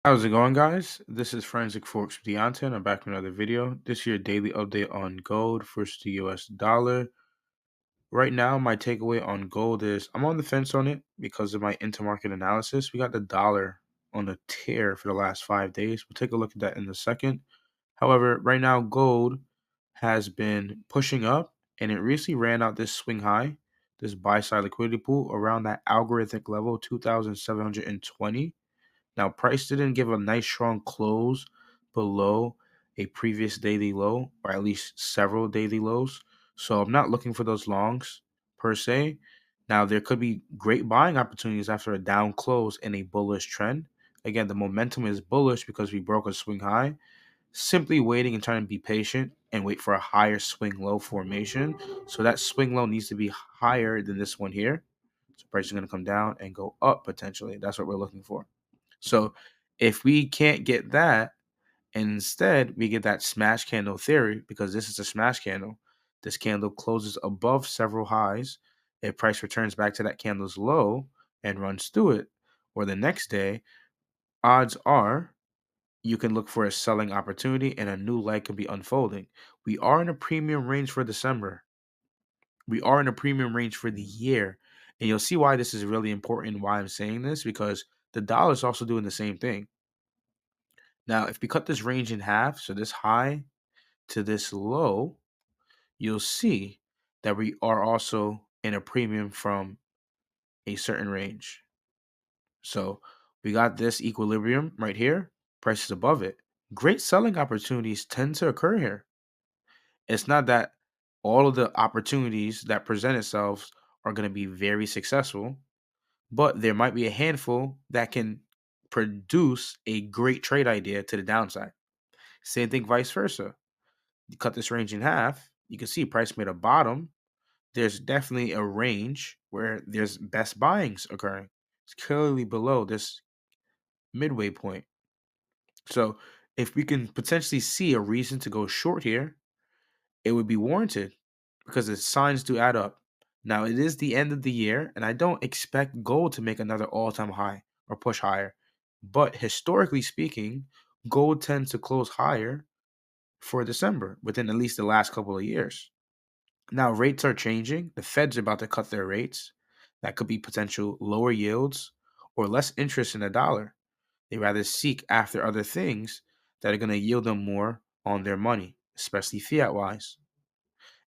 How's it going, guys? This is Forensic Forex with Deontay, and I'm back with another video. This is your daily update on gold versus the US dollar. Right now, my takeaway on gold is I'm on the fence on it because of my intermarket analysis. We got the dollar on a tear for the last 5 days. We'll take a look at that in a second. However, right now, gold has been pushing up, and it recently ran out this swing high, this buy side liquidity pool around that algorithmic level, 2,720. Now, price didn't give a nice strong close below a previous daily low, or at least several daily lows. So I'm not looking for those longs per se. Now, there could be great buying opportunities after a down close in a bullish trend. Again, the momentum is bullish because we broke a swing high. Simply waiting and trying to be patient and wait for a higher swing low formation. So that swing low needs to be higher than this one here. So price is going to come down and go up potentially. That's what we're looking for. So if we can't get that, and instead we get that smash candle theory, because this is a smash candle, this candle closes above several highs. If price returns back to that candle's low and runs through it, or the next day, odds are you can look for a selling opportunity and a new leg could be unfolding. We are in a premium range for December. We are in a premium range for the year. And you'll see why this is really important and why I'm saying this, because the dollar is also doing the same thing. Now, if we cut this range in half, so this high to this low, you'll see that we are also in a premium from a certain range. So we got this equilibrium right here, prices above it. Great selling opportunities tend to occur here. It's not that all of the opportunities that present itself are going to be very successful, but there might be a handful that can produce a great trade idea to the downside. Same thing, vice versa. You cut this range in half, you can see price made a bottom. There's definitely a range where there's best buyings occurring. It's clearly below this midway point. So if we can potentially see a reason to go short here, it would be warranted because the signs do add up. Now, it is the end of the year, and I don't expect gold to make another all time high or push higher. But historically speaking, gold tends to close higher for December within at least the last couple of years. Now, rates are changing. The Fed's about to cut their rates. That could be potential lower yields or less interest in the dollar. They rather seek after other things that are going to yield them more on their money, especially fiat wise.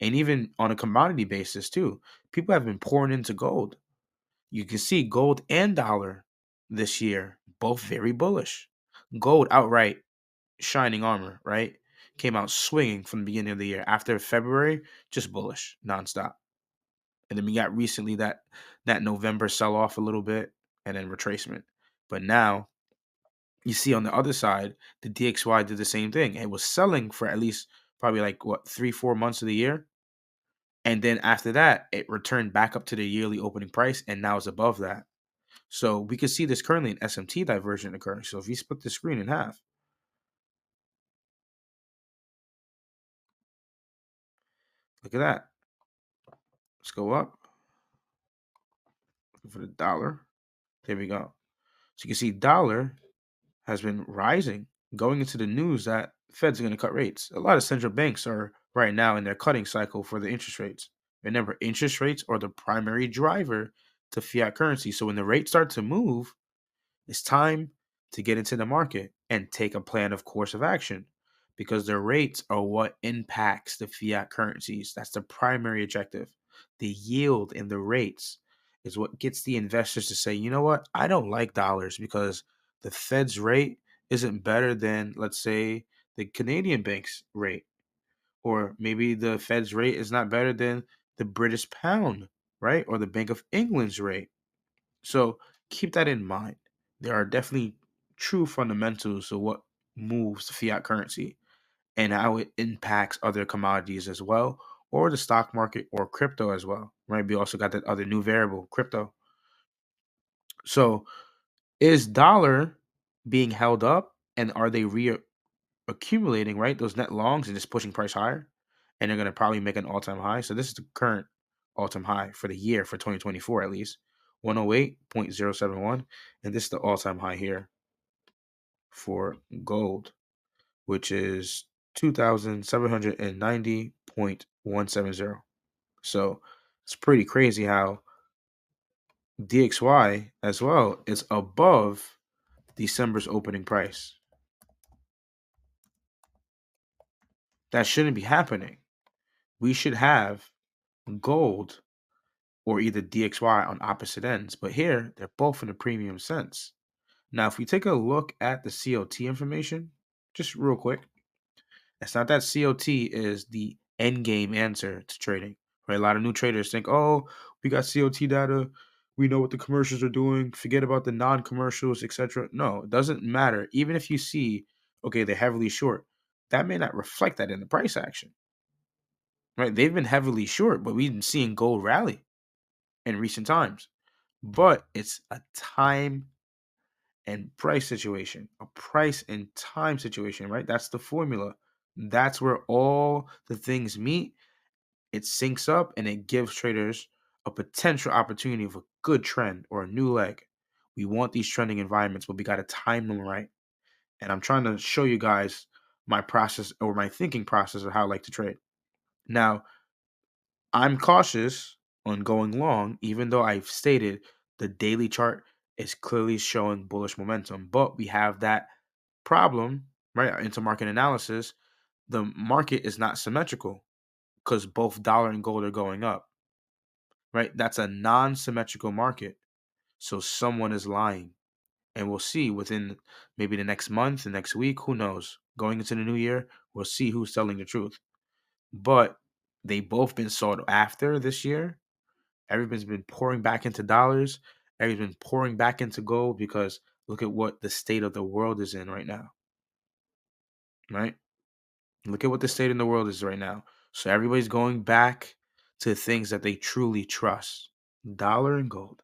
And even on a commodity basis, too. People have been pouring into gold. You can see gold and dollar this year, both very bullish. Gold outright shining armor, right? Came out swinging from the beginning of the year. After February, just bullish nonstop. And then we got recently that November sell off a little bit and then retracement. But now you see on the other side, the DXY did the same thing. It was selling for at least probably like what 3-4 months of the year. And then after that, it returned back up to the yearly opening price and now is above that. So we can see this currently in SMT diversion occurring. So if you split the screen in half, look at that. Let's go up. Looking for the dollar. There we go. So you can see dollar has been rising, going into the news that Fed's going to cut rates. A lot of central banks are right now in their cutting cycle for the interest rates. Remember, interest rates are the primary driver to fiat currency. So when the rates start to move, it's time to get into the market and take a plan of course of action because the rates are what impacts the fiat currencies. That's the primary objective. The yield in the rates is what gets the investors to say, you know what, I don't like dollars because the Fed's rate isn't better than, let's say, the Canadian bank's rate. Or maybe the Fed's rate is not better than the British pound, right? Or the Bank of England's rate. So keep that in mind. There are definitely true fundamentals of what moves the fiat currency and how it impacts other commodities as well, or the stock market or crypto as well. Right? We also got that other new variable, crypto. So is dollar being held up and are they accumulating, right? Those net longs and just pushing price higher? And they're going to probably make an all-time high. So this is the current all-time high for the year for 2024 at least, 108.071, and this is the all-time high here for gold, which is 2,790.170. So it's pretty crazy how DXY as well is above December's opening price. That shouldn't be happening. We should have gold or either DXY on opposite ends, but here they're both in a premium sense. Now, if we take a look at the COT information, just real quick, it's not that COT is the end game answer to trading. Right? A lot of new traders think, oh, we got COT data, we know what the commercials are doing, forget about the non-commercials, etc. No, it doesn't matter. Even if you see, okay, they're heavily short, that may not reflect that in the price action. Right? They've been heavily short, but we've been seeing gold rally in recent times. But it's a time and price situation, a price and time situation, right? That's the formula. That's where all the things meet. It syncs up and it gives traders a potential opportunity of a good trend or a new leg. We want these trending environments, but we got to time them right. And I'm trying to show you guys my process or my thinking process of how I like to trade. Now, I'm cautious on going long, even though I've stated the daily chart is clearly showing bullish momentum. But we have that problem, right? Into market analysis, the market is not symmetrical because both dollar and gold are going up, right? That's a non symmetrical market. So someone is lying. And we'll see within maybe the next month, the next week, who knows? Going into the new year, we'll see who's telling the truth. But they both been sought after this year. Everybody's been pouring back into dollars. Everybody's been pouring back into gold because look at what the state of the world is in right now, right? Look at what the state in the world is right now. So everybody's going back to things that they truly trust. Dollar and gold.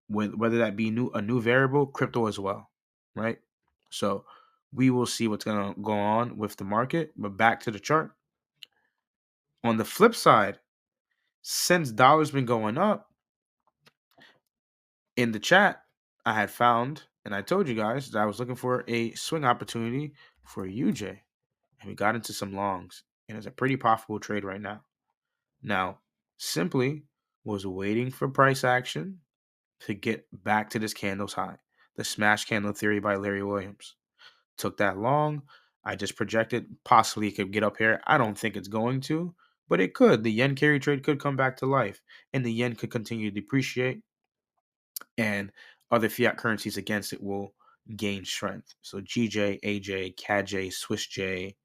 Whether that be a new variable, crypto as well. Right? So we will see what's gonna go on with the market. But back to the chart. On the flip side, since dollar's been going up, in the chat, I had found, and I told you guys that I was looking for a swing opportunity for UJ. And we got into some longs. And it's a pretty profitable trade right now. Now, simply was waiting for price action to get back to this candle's high. The smash candle theory by Larry Williams. Took that long. I just projected possibly it could get up here. I don't think it's going to, but it could. The yen carry trade could come back to life, and the yen could continue to depreciate, and other fiat currencies against it will gain strength. So GJ, AJ, CAJ, Swiss J,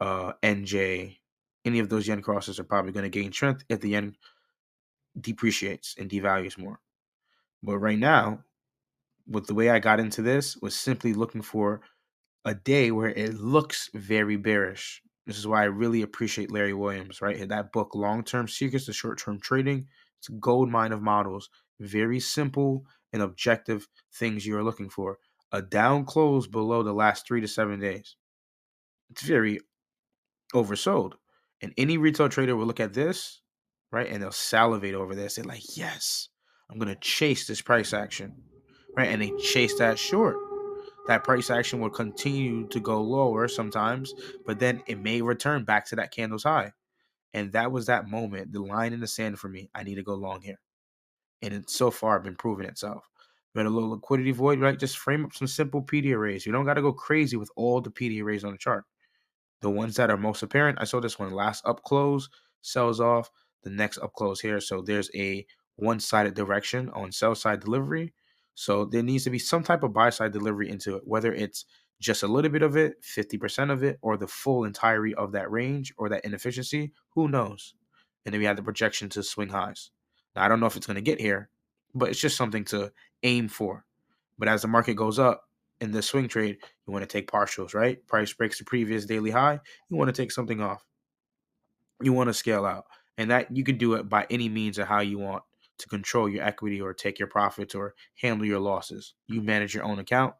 NJ, any of those yen crosses are probably going to gain strength if the yen depreciates and devalues more. But right now, with the way I got into this, was simply looking for a day where it looks very bearish. This is why I really appreciate Larry Williams, right? That book, Long Term Secrets to Short Term Trading, it's a gold mine of models. Very simple and objective things you're looking for. A down close below the last 3 to 7 days. It's very oversold. And any retail trader will look at this, right? And they'll salivate over this. They're like, yes, I'm going to chase this price action, right? And they chase that short. That price action will continue to go lower sometimes, but then it may return back to that candle's high. And that was that moment, the line in the sand for me. I need to go long here. And it's so far been proving itself. But a little liquidity void, right? Just frame up some simple PD arrays. You don't got to go crazy with all the PD arrays on the chart. The ones that are most apparent, I saw this one last up close, sells off, the next up close here. So there's a one-sided direction on sell side delivery. So there needs to be some type of buy side delivery into it, whether it's just a little bit of it, 50% of it, or the full entirety of that range or that inefficiency. Who knows? And then we have the projection to swing highs. Now, I don't know if it's going to get here, but it's just something to aim for. But as the market goes up in this swing trade, you want to take partials, right? Price breaks the previous daily high. You want to take something off. You want to scale out. And that you can do it by any means of how you want to control your equity or take your profits or handle your losses. You manage your own account.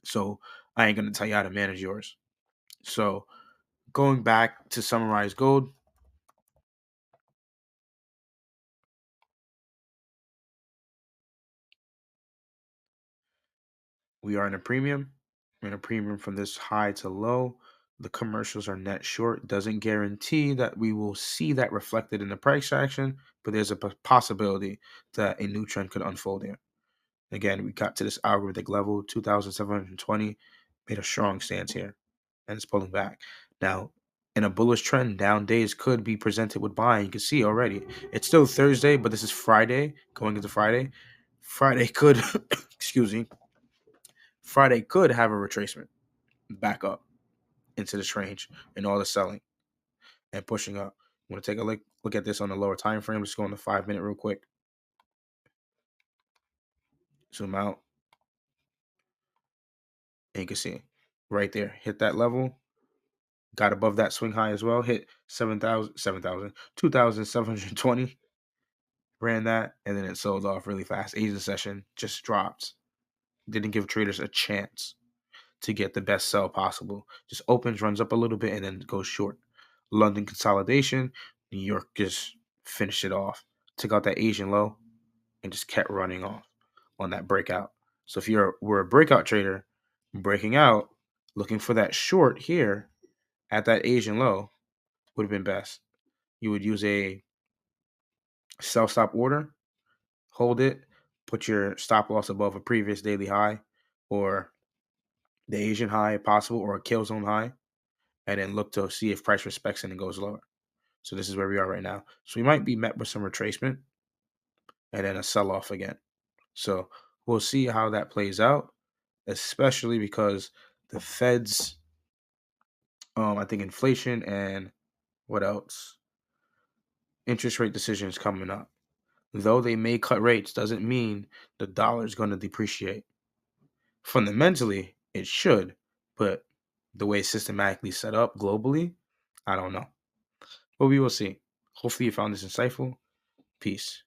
So I ain't going to tell you how to manage yours. So going back to summarize gold, We are in a premium. We're in a premium from this high to low. The commercials are net short. Doesn't guarantee that we will see that reflected in the price action, but there's a possibility that a new trend could unfold here. Again, we got to this algorithmic level, 2,720, made a strong stance here, and it's pulling back. Now, in a bullish trend, down days could be presented with buying. You can see already. It's still Thursday, but this is Friday, going into Friday. Friday could, excuse me, Friday could have a retracement back up into this range and all the selling and pushing up. I'm going to take a look at this on the lower time frame. Let's go on the 5 minute real quick. Zoom out. And you can see right there, hit that level, got above that swing high as well, hit 2,720, ran that, and then it sold off really fast. Asian session just dropped. Didn't give traders a chance to get the best sell possible. Just opens, runs up a little bit, and then goes short. London consolidation, New York just finished it off. Took out that Asian low and just kept running off on that breakout. So if we're a breakout trader, breaking out, looking for that short here at that Asian low would have been best. You would use a sell stop order, hold it, put your stop loss above a previous daily high or the Asian high if possible, or a kill zone high, and then look to see if price respects and it goes lower. So this is where we are right now. So we might be met with some retracement and then a sell off again. So we'll see how that plays out, especially because the Fed's, I think inflation and what else? Interest rate decisions coming up. Though they may cut rates, doesn't mean the dollar is going to depreciate. Fundamentally, it should, but the way it's systematically set up globally, I don't know. But we will see. Hopefully you found this insightful. Peace.